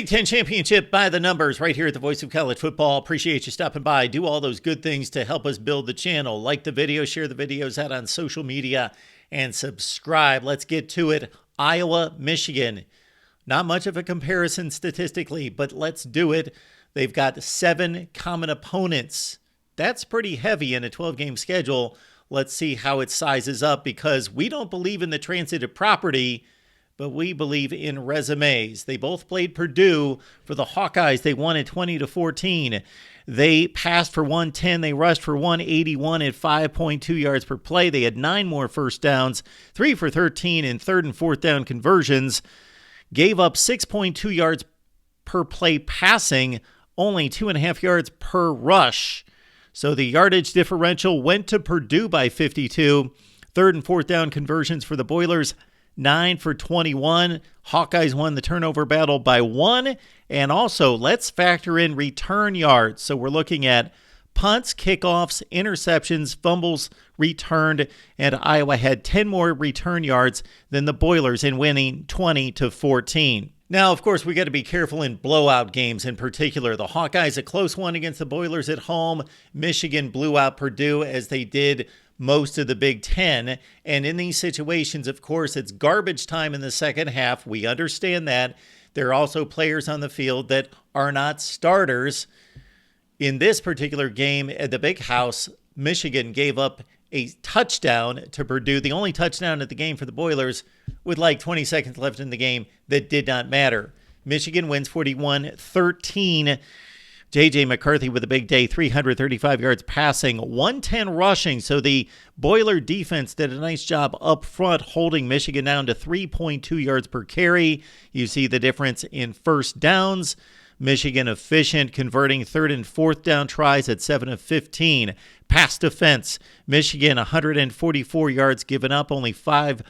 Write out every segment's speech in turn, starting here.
Big Ten Championship by the numbers right here at the Voice of College Football. Appreciate you stopping by. Do all those good things to help us build the channel. Like the video, share the videos out on social media, and subscribe. Let's get to it. Iowa, Michigan. Not much of a comparison statistically, but let's do it. They've got 7 common opponents. That's pretty heavy in a 12-game schedule. Let's see how it sizes up, because we don't believe in the transitive property, but we believe in resumes. They both played Purdue. For the Hawkeyes, they won at 20-14. They passed for 110. They rushed for 181 at 5.2 yards per play. They had 9 more first downs, 3 for 13 in third and fourth down conversions. Gave up 6.2 yards per play passing, only 2.5 yards per rush. So the yardage differential went to Purdue by 52. Third and fourth down conversions for the Boilers, 9 for 21. Hawkeyes won the turnover battle by 1. And also, let's factor in return yards. So we're looking at punts, kickoffs, interceptions, fumbles returned, and Iowa had 10 more return yards than the Boilers in winning 20-14. Now, of course, we got to be careful in blowout games in particular. The Hawkeyes, a close one against the Boilers at home. Michigan blew out Purdue as they did most of the Big Ten. And in these situations, of course, it's garbage time in the second half. We understand that. There are also players on the field that are not starters. In this particular game at the Big House, Michigan gave up a touchdown to Purdue, the only touchdown at the game for the Boilers, with like 20 seconds left in the game that did not matter. Michigan wins 41-13. J.J. McCarthy with a big day, 335 yards passing, 110 rushing. So the Boiler defense did a nice job up front, holding Michigan down to 3.2 yards per carry. You see the difference in first downs. Michigan efficient, converting third and fourth down tries at 7 of 15. Pass defense, Michigan 144 yards given up, only 5+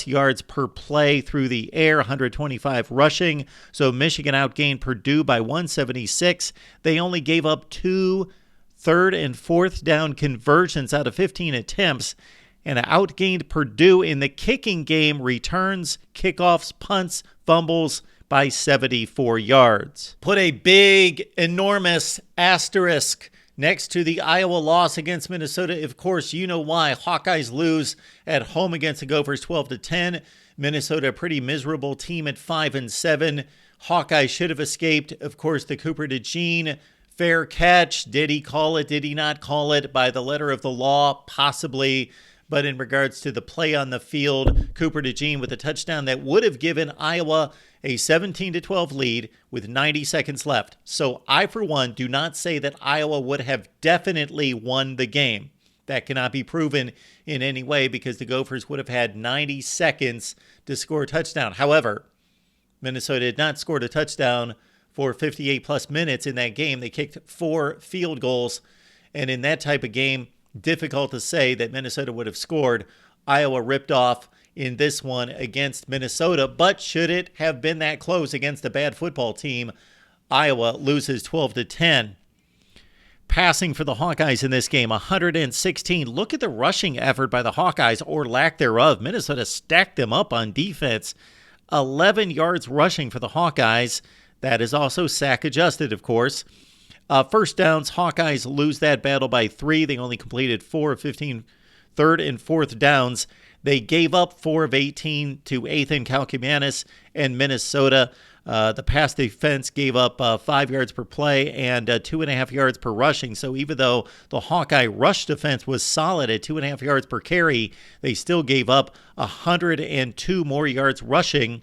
yards per play through the air, 125 rushing. So Michigan outgained Purdue by 176. They only gave up 2 third and fourth down conversions out of 15 attempts, and outgained Purdue in the kicking game, returns, kickoffs, punts, fumbles, by 74 yards. Put a big, enormous asterisk next to the Iowa loss against Minnesota. Of course, you know why. Hawkeyes lose at home against the Gophers 12-10. Minnesota, a pretty miserable team at 5-7. Hawkeyes should have escaped. Of course, the Cooper DeJean fair catch. Did he call it? Did he not call it? By the letter of the law, possibly. But in regards to the play on the field, Cooper DeJean with a touchdown that would have given Iowa a 17-12 lead with 90 seconds left. So I, for one, do not say that Iowa would have definitely won the game. That cannot be proven in any way, because the Gophers would have had 90 seconds to score a touchdown. However, Minnesota had not scored a touchdown for 58+ minutes in that game. They kicked 4 field goals, and in that type of game, difficult to say that Minnesota would have scored. Iowa ripped off in this one against Minnesota, but should it have been that close against a bad football team, Iowa loses 12-10. Passing for the Hawkeyes in this game, 116. Look at the rushing effort by the Hawkeyes, or lack thereof. Minnesota stacked them up on defense. 11 yards rushing for the Hawkeyes. That is also sack adjusted, of course. First downs, Hawkeyes lose that battle by 3. They only completed 4 of 15 third and fourth downs. They gave up 4 of 18 to Ethan Kalkimanis and Minnesota. The pass defense gave up 5 yards per play and 2.5 yards per rushing. So even though the Hawkeye rush defense was solid at 2.5 yards per carry, they still gave up 102 more yards rushing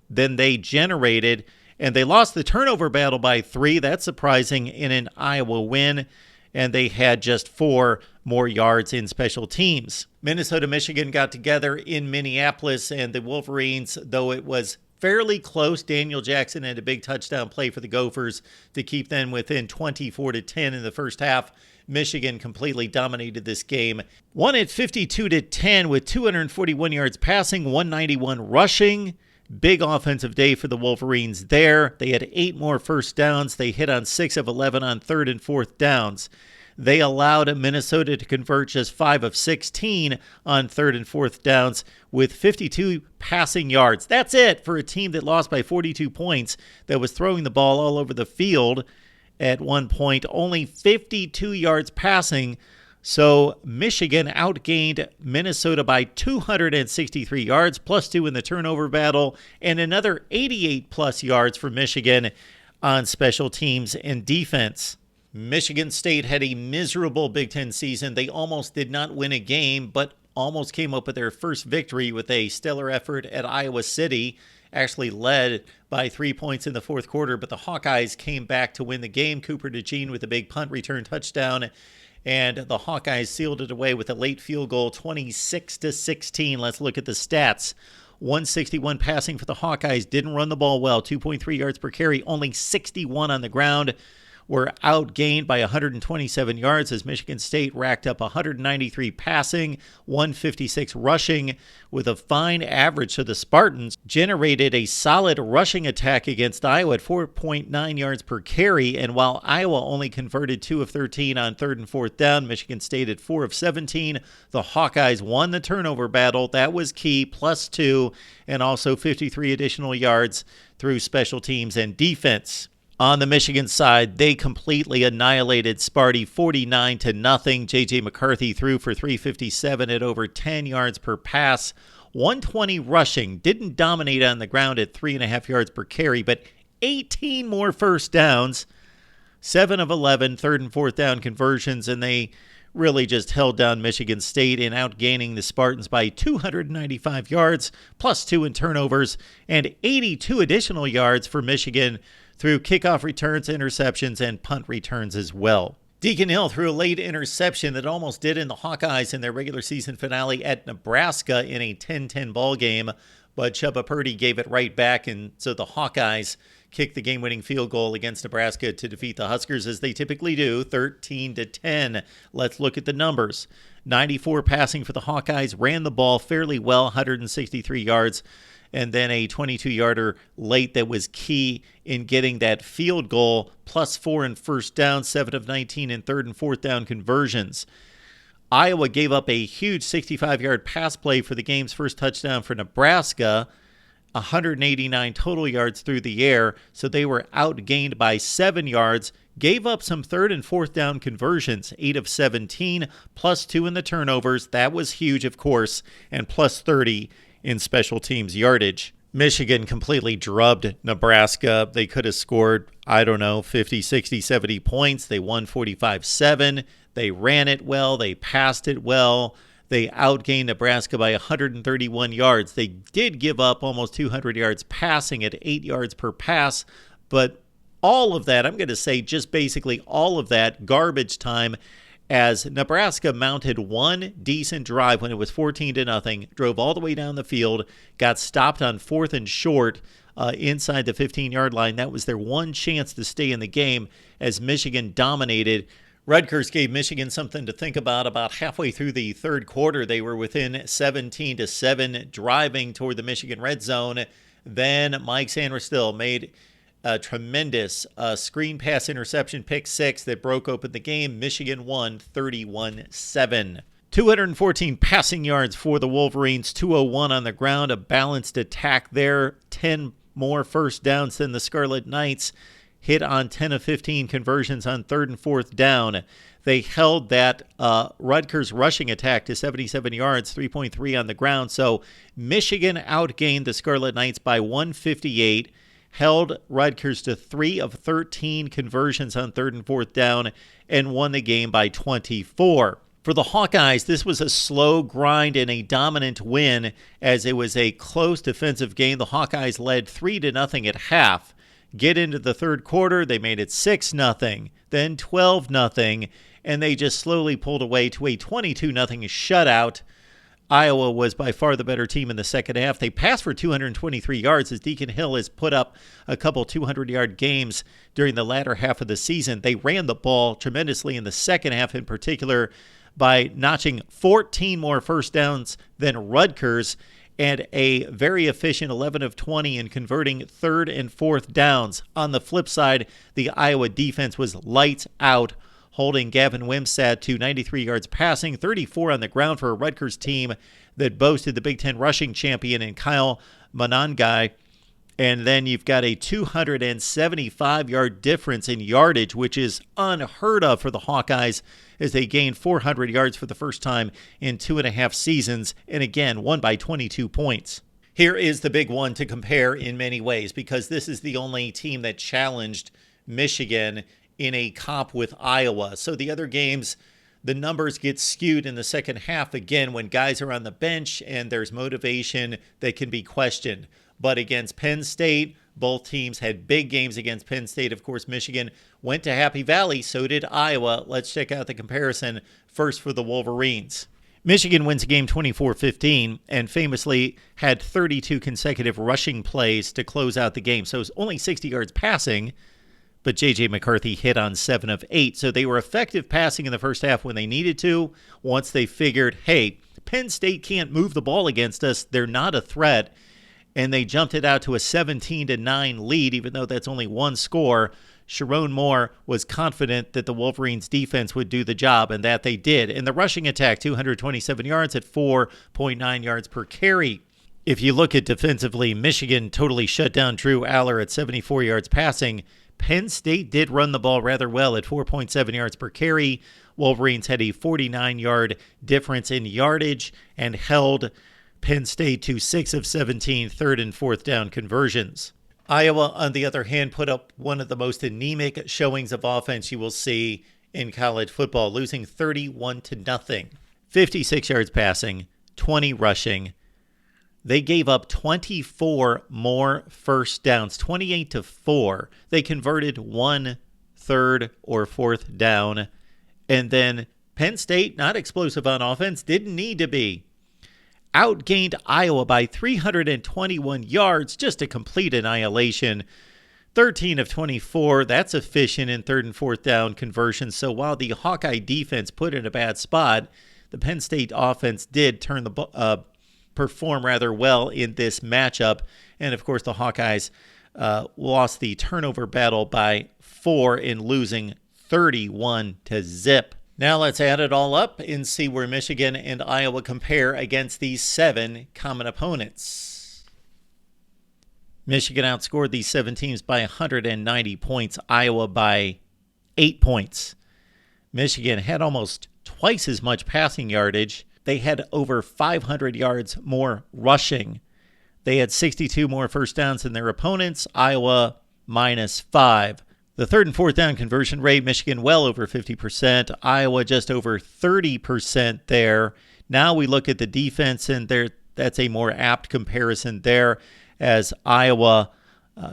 than they generated. And they lost the turnover battle by 3. That's surprising in an Iowa win. And they had just 4 more yards in special teams. Minnesota, Michigan got together in Minneapolis, and the Wolverines, though it was fairly close, Daniel Jackson had a big touchdown play for the Gophers to keep them within 24-10 in the first half. Michigan completely dominated this game. Won at 52-10 with 241 yards passing, 191 rushing. Big offensive day for the Wolverines there. They had 8 more first downs. They hit on 6 of 11 on third and fourth downs. They allowed Minnesota to convert just 5 of 16 on third and fourth downs with 52 passing yards. That's it for a team that lost by 42 points, that was throwing the ball all over the field at one point. Only 52 yards passing. So Michigan outgained Minnesota by 263 yards, plus 2 in the turnover battle, and another 88 plus yards for Michigan on special teams and defense. Michigan State had a miserable Big Ten season. They almost did not win a game, but almost came up with their first victory with a stellar effort at Iowa City. Actually led by 3 points in the fourth quarter, but the Hawkeyes came back to win the game. Cooper DeJean with a big punt return touchdown, and the Hawkeyes sealed it away with a late field goal, 26-16. Let's look at the stats. 161 passing for the Hawkeyes. Didn't run the ball well. 2.3 yards per carry. Only 61 on the ground. Were outgained by 127 yards as Michigan State racked up 193 passing, 156 rushing, with a fine average. So the Spartans generated a solid rushing attack against Iowa at 4.9 yards per carry. And while Iowa only converted 2 of 13 on third and fourth down, Michigan State at 4 of 17. The Hawkeyes won the turnover battle. That was key, plus 2, and also 53 additional yards through special teams and defense. On the Michigan side, they completely annihilated Sparty 49-0. J.J. McCarthy threw for 357 at over 10 yards per pass. 120 rushing. Didn't dominate on the ground at 3.5 yards per carry, but 18 more first downs. 7 of 11 third and fourth down conversions, and they really just held down Michigan State in outgaining the Spartans by 295 yards, plus 2 in turnovers, and 82 additional yards for Michigan through kickoff returns, interceptions, and punt returns as well. Deacon Hill threw a late interception that almost did in the Hawkeyes in their regular season finale at Nebraska in a 10-10 ball game, but Chubba Purdy gave it right back, and so the Hawkeyes kicked the game-winning field goal against Nebraska to defeat the Huskers, as they typically do, 13-10. Let's look at the numbers. 94 passing for the Hawkeyes, ran the ball fairly well, 163 yards, and then a 22-yarder late that was key in getting that field goal, plus 4 in first down, 7 of 19 in third and fourth down conversions. Iowa gave up a huge 65-yard pass play for the game's first touchdown for Nebraska, 189 total yards through the air, so they were outgained by 7 yards, gave up some third and fourth down conversions, 8 of 17, plus 2 in the turnovers. That was huge, of course, and plus 30 in special teams yardage. Michigan completely drubbed Nebraska. They could have scored, 50, 60, 70 points. They won 45-7. They ran it well. They passed it well. They outgained Nebraska by 131 yards. They did give up almost 200 yards passing at 8 yards per pass, but all of that, I'm going to say just basically all of that, garbage time, as Nebraska mounted one decent drive when it was 14-0, drove all the way down the field, got stopped on 4th and short inside the 15-yard line. That was their one chance to stay in the game as Michigan dominated. Rutgers gave Michigan something to think about halfway through the third quarter. They were within 17-7, driving toward the Michigan red zone. Then Mike Sanderstill made a tremendous screen pass interception, pick 6 that broke open the game. Michigan won 31-7. 214 passing yards for the Wolverines, 201 on the ground, a balanced attack there. 10 more first downs than the Scarlet Knights. Hit on 10 of 15 conversions on third and fourth down. They held that Rutgers rushing attack to 77 yards, 3.3 on the ground. So Michigan outgained the Scarlet Knights by 158. Held Rutgers to 3 of 13 conversions on third and fourth down, and won the game by 24. For the Hawkeyes, this was a slow grind and a dominant win, as it was a close defensive game. The Hawkeyes led 3-0 at half. Get into the third quarter, they made it 6-0, then 12-0, and they just slowly pulled away to a 22-0 shutout. Iowa was by far the better team in the second half. They passed for 223 yards as Deacon Hill has put up a couple 200-yard games during the latter half of the season. They ran the ball tremendously in the second half, in particular by notching 14 more first downs than Rutgers, and a very efficient 11 of 20 in converting third and fourth downs. On the flip side, the Iowa defense was lights out, holding Gavin Wimsatt to 93 yards passing, 34 on the ground for a Rutgers team that boasted the Big Ten rushing champion in Kyle Monangai. And then you've got a 275-yard difference in yardage, which is unheard of for the Hawkeyes, as they gained 400 yards for the first time in 2.5 seasons, and again, won by 22 points. Here is the big one to compare in many ways, because this is the only team that challenged Michigan in a comp with Iowa. So the other games, the numbers get skewed in the second half again when guys are on the bench and there's motivation that can be questioned. But against Penn State, both teams had big games against Penn State. Of course, Michigan went to Happy Valley, so did Iowa. Let's check out the comparison first for the Wolverines. Michigan wins a game 24-15 and famously had 32 consecutive rushing plays to close out the game. So it was only 60 yards passing, but J.J. McCarthy hit on 7 of 8. So they were effective passing in the first half when they needed to. Once they figured, hey, Penn State can't move the ball against us, they're not a threat, and they jumped it out to a 17-9 lead, even though that's only one score. Sharon Moore was confident that the Wolverines' defense would do the job, and that they did. In the rushing attack, 227 yards at 4.9 yards per carry. If you look at defensively, Michigan totally shut down Drew Aller at 74 yards passing. Penn State did run the ball rather well at 4.7 yards per carry. Wolverines had a 49-yard difference in yardage and held Penn State to 6 of 17 third and fourth down conversions. Iowa, on the other hand, put up one of the most anemic showings of offense you will see in college football, losing 31-0. 56 yards passing, 20 rushing. They gave up 24 more first downs, 28-4. They converted 1 third or fourth down. And then Penn State, not explosive on offense, didn't need to be. Outgained Iowa by 321 yards, just a complete annihilation. 13 of 24, that's efficient in third and fourth down conversions. So while the Hawkeye defense put in a bad spot, the Penn State offense did perform rather well in this matchup. And of course, the Hawkeyes lost the turnover battle by 4 in losing 31-0. Now let's add it all up and see where Michigan and Iowa compare against these 7 common opponents. Michigan outscored these 7 teams by 190 points, Iowa by 8 points. Michigan had almost twice as much passing yardage. They had over 500 yards more rushing. They had 62 more first downs than their opponents, Iowa -5. The third and fourth down conversion rate, Michigan well over 50%, Iowa just over 30% there. Now we look at the defense, and that's a more apt comparison there, as Iowa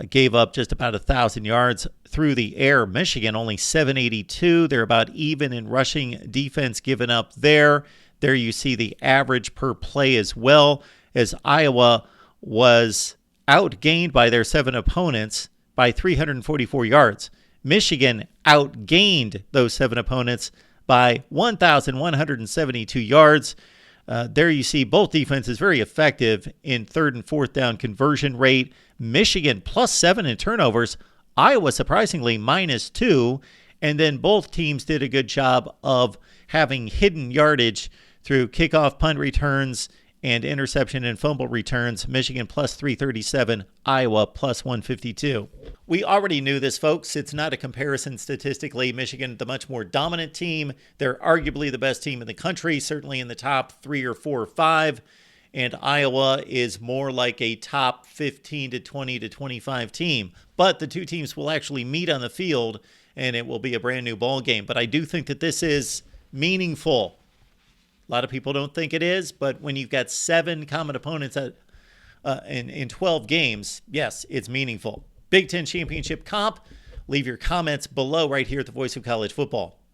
gave up just about 1,000 yards through the air. Michigan only 782. They're about even in rushing defense given up there. There you see the average per play as well, as Iowa was outgained by their 7 opponents by 344 yards. Michigan outgained those 7 opponents by 1,172 yards. There you see both defenses very effective in third and fourth down conversion rate. Michigan +7 in turnovers. Iowa surprisingly -2. And then both teams did a good job of having hidden yardage through kickoff, punt returns, and interception and fumble returns. Michigan +337, Iowa +152. We already knew this, folks. It's not a comparison statistically. Michigan, the much more dominant team. They're arguably the best team in the country, certainly in the top 3 or 4 or 5. And Iowa is more like a top 15 to 20 to 25 team. But the two teams will actually meet on the field, and it will be a brand new ball game. But I do think that this is meaningful. A lot of people don't think it is, but when you've got 7 common opponents in 12 games, yes, it's meaningful. Big Ten Championship comp. Leave your comments below right here at the Voice of College Football.